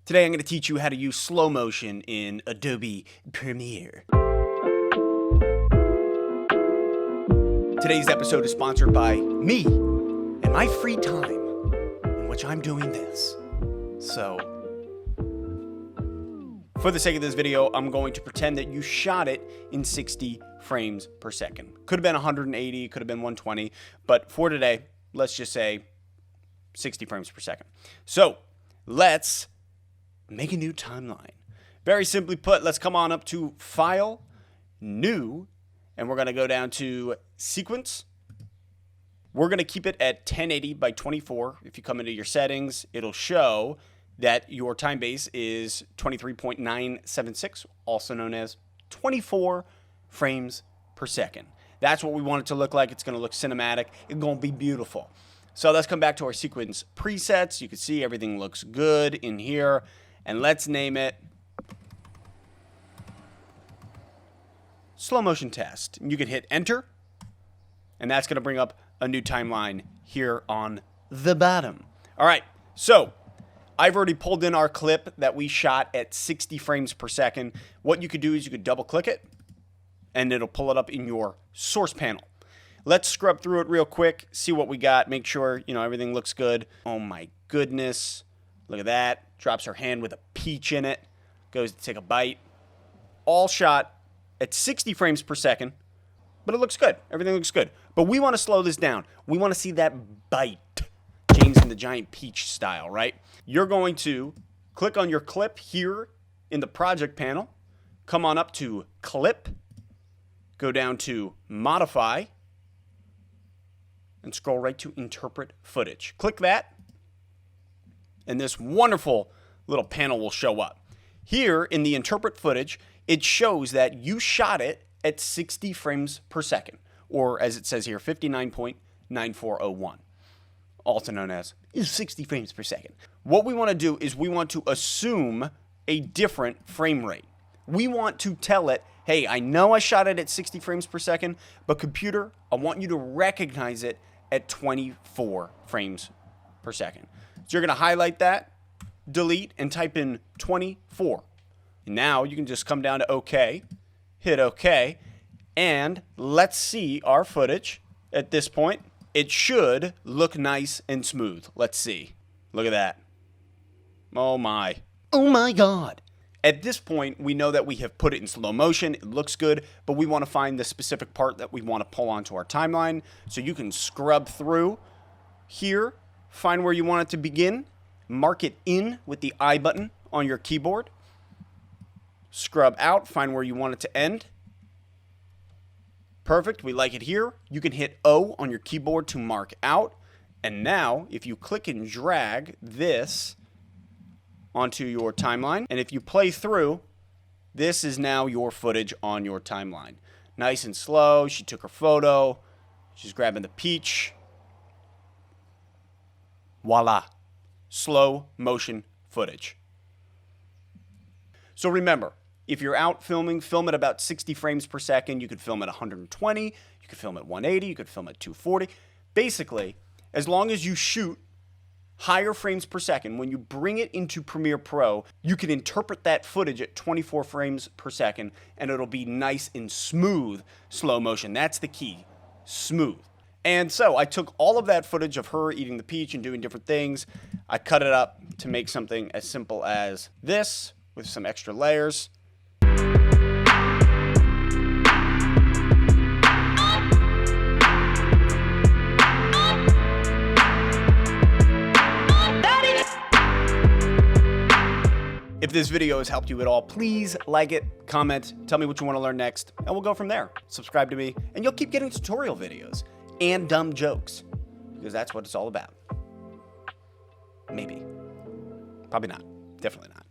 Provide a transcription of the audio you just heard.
Today I'm going to teach you how to use slow motion in Adobe Premiere. Today's episode is sponsored by me and my free time in which I'm doing this. So, for the sake of this video, I'm going to pretend that you shot it in 60 frames per second. Could have been 180, could have been 120, but for today, let's just say 60 frames per second. So, let's make a new timeline. Very simply put, let's come on up to File, New, and we're going to go down to Sequence. We're going to keep it at 1080 by 24. If you come into your settings, it'll show that your time base is 23.976, also known as 24 frames per second. That's what we want it to look like. It's going to look cinematic. It's going to be beautiful. So let's come back to our sequence presets. You can see everything looks good in here. And let's name it Slow Motion Test. You can hit enter, and that's going to bring up a new timeline here on the bottom. All right, so I've already pulled in our clip that we shot at 60 frames per second. What you could do is you could double click it, and it'll pull it up in your source panel. Let's scrub through it real quick, see what we got, make sure everything looks good. Oh my goodness, look at that. Drops her hand with a peach in it, goes to take a bite. All shot at 60 frames per second, but it looks good. Everything looks good. But we want to slow this down. We want to see that bite, James and the Giant Peach style, right? You're going to click on your clip here in the project panel, come on up to Clip, go down to Modify, and scroll right to Interpret Footage. Click that, and this wonderful little panel will show up. Here in the Interpret Footage, it shows that you shot it at 60 frames per second, or as it says here, 59.9401, also known as 60 frames per second. What we want to do is we want to assume a different frame rate. We want to tell it, hey, I know I shot it at 60 frames per second, but computer, I want you to recognize it at 24 frames per second. So you're going to highlight that, delete, and type in 24. And now you can just come down to OK, hit OK, and let's see our footage at this point. It should look nice and smooth. Let's see. Look at that. Oh my. Oh my God. At this point, we know that we have put it in slow motion. It looks good, but we want to find the specific part that we want to pull onto our timeline. So you can scrub through here, find where you want it to begin, mark it in with the I button on your keyboard, scrub out, find where you want it to end. Perfect, we like it here. You can hit O on your keyboard to mark out. And now, if you click and drag this onto your timeline, and if you play through, this is now your footage on your timeline. Nice and slow, she took her photo, she's grabbing the peach. Voila, slow motion footage. So remember, if you're out filming, film at about 60 frames per second. You could film at 120, you could film at 180, you could film at 240. Basically, as long as you shoot higher frames per second, when you bring it into Premiere Pro, you can interpret that footage at 24 frames per second, and it'll be nice and smooth slow motion. That's the key, smooth. And so I took all of that footage of her eating the peach and doing different things. I cut it up to make something as simple as this with some extra layers. If this video has helped you at all, please like it, comment, tell me what you want to learn next, and we'll go from there. Subscribe to me, and you'll keep getting tutorial videos and dumb jokes, because that's what it's all about. Maybe. Probably not. Definitely not.